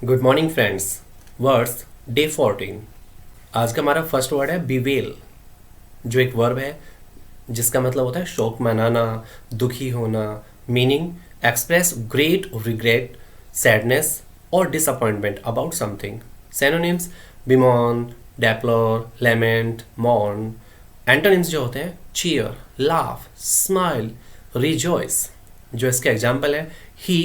Good morning friends. Words day 14। आज का हमारा फर्स्ट वर्ड है बीवेल, जो एक वर्ब है जिसका मतलब होता है शोक मनाना, दुखी होना। Meaning express great regret, sadness और disappointment about something. Synonyms bemoan, deplore, lament, mourn. Antonyms जो होते हैं चीयर, लाफ, स्माइल, रिजॉइस। जो इसके एग्जाम्पल है, ही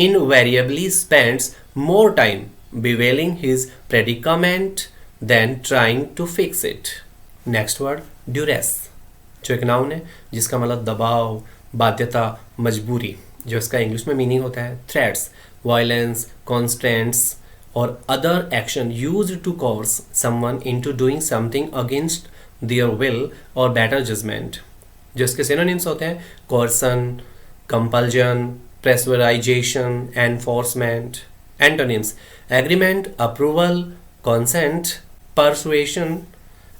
invariably spends more time bewailing his predicament than trying to fix it. Next word duress, जो एक noun है जिसका मतलब दबाव, बाध्यता, मजबूरी। जो इसका इंग्लिश में मीनिंग होता है threats, violence, constants or other action used to coerce someone into doing something against their will or better judgment. जो इसके सिनोनिम्स होते हैं coercion, compulsion, pressurization, enforcement. Antonyms agreement, approval, consent, persuasion.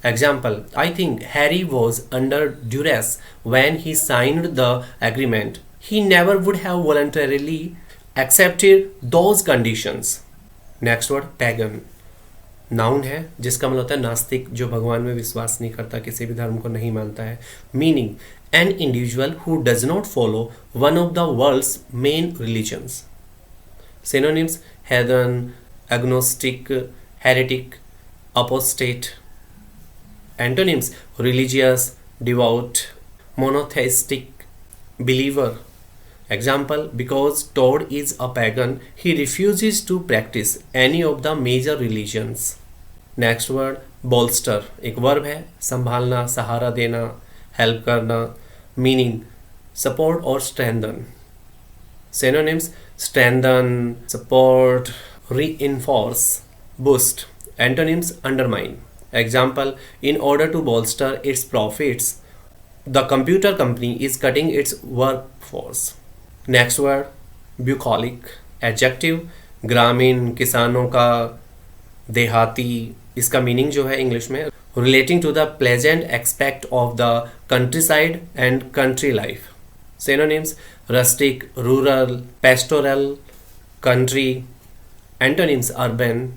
Example, I think Harry was under duress when he signed the agreement. He never would have voluntarily accepted those conditions. Next word pagan, noun है जिसका मतलब होता है नास्तिक, जो भगवान में विश्वास नहीं करता, किसी भी धर्म को नहीं मानता है। Meaning an individual who does not follow one of the world's main religions. Synonyms heathen, agnostic, heretic, apostate. Antonyms religious, devout, monotheistic, believer. Example, because Todd is a pagan, he refuses to practice any of the major religions. Next word bolster, एक verb है संभालना, सहारा देना, help करना। Meaning support और strengthen. Synonyms strengthen, support, reinforce, boost. Antonyms undermine. Example, in order to bolster its profits, the computer company is cutting its workforce. Next word bucolic, adjective ग्रामीण, किसानों का, देहाती। इसका मीनिंग जो है इंग्लिश में relating to the pleasant aspect of the countryside and country life. Synonyms rustic, rural, pastoral, country. Antonyms urban.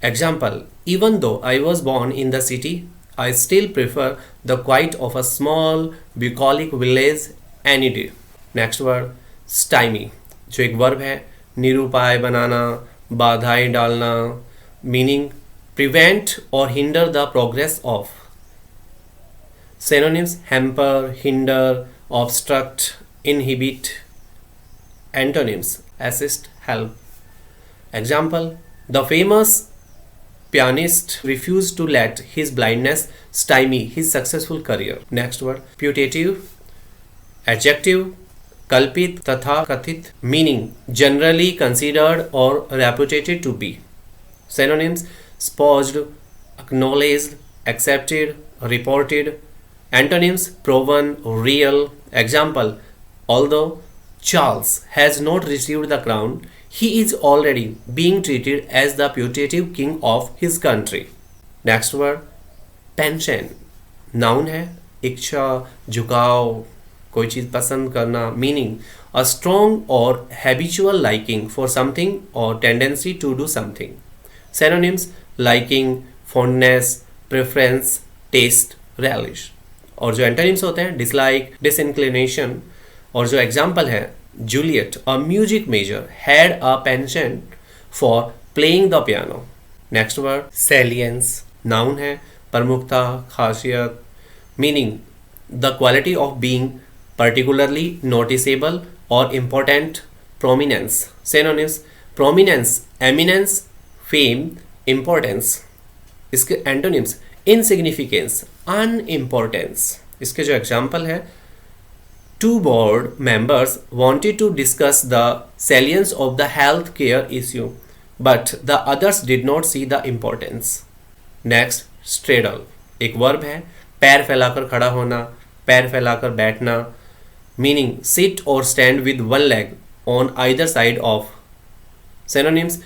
Example, even though I was born in the city, I still prefer the quiet of a small bucolic village any day. Next word stymie, जो एक verb है निरुपाय बनाना, बाधाएं डालना। Meaning prevent or hinder the progress of. Synonyms hamper, hinder, obstruct, inhibit. Antonyms assist, help. Example, the famous pianist refused to let his blindness stymie his successful career. Next word putative, adjective कल्पित तथा कथित। Meaning generally considered और reputed to be. Synonyms supposed, acknowledged, accepted, reported. Antonyms proven, real. Example, although Charles has not received the crown, he is already being treated as the putative king of his country. Next word penchant, noun है इच्छा, झुकाव, कोई चीज़ पसंद करना। Meaning a strong और habitual liking for something और tendency to do something. Synonyms liking, fondness, preference, taste, relish। और जो एंटोनिम्स होते हैं डिसलाइक, डिसइंक्लिनेशन। और जो एग्जाम्पल है Juliet a music major had a penchant for playing the piano. Next word salience, noun है प्रमुखता, खासियत। Meaning the quality of being particularly noticeable or important, prominence। Synonyms prominence, eminence, fame, importance। इसके antonyms insignificance, unimportance। इसके जो example है two board members wanted to discuss the salience of the health care issue but the others did not see the importance। Next straddle, एक verb है पैर फैलाकर खड़ा होना, पैर फैलाकर बैठना। मीनिंग सिट और stand with one leg on either side of. Synonyms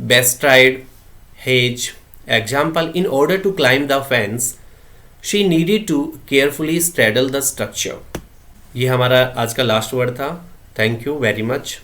bestride, hedge. Example, in order to climb the fence she needed to carefully straddle the structure. ये हमारा आज का लास्ट वर्ड था। Thank you very much.